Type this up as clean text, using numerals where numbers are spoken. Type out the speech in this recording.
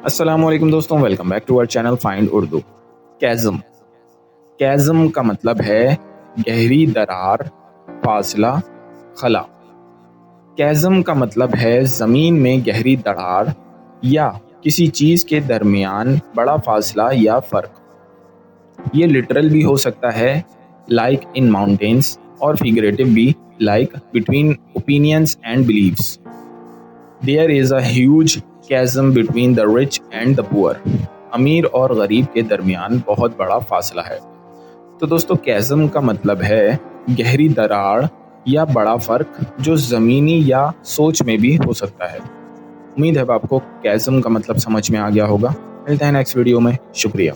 अस्सलाम वालेकुम दोस्तों, welcome back to our channel find Urdu. कैज़म कैज़म का मतलब है गहरी दरार, फासला, खला। कैज़म का मतलब है ज़मीन में गहरी दरार या किसी चीज़ के दरमियान बड़ा फासला या फ़र्क। ये लिटरल भी हो सकता है लाइक इन माउंटेन्स और फिगरेटिव भी like between opinions and beliefs. There is a huge chasm between the rich and the poor। अमीर और गरीब के दरमियान बहुत बड़ा फासला है। तो दोस्तों, कैज़म का मतलब है गहरी दरार या बड़ा फर्क जो ज़मीनी या सोच में भी हो सकता है। उम्मीद है आपको कैज़म का मतलब समझ में आ गया होगा। मिलते हैं नेक्स्ट वीडियो में। शुक्रिया।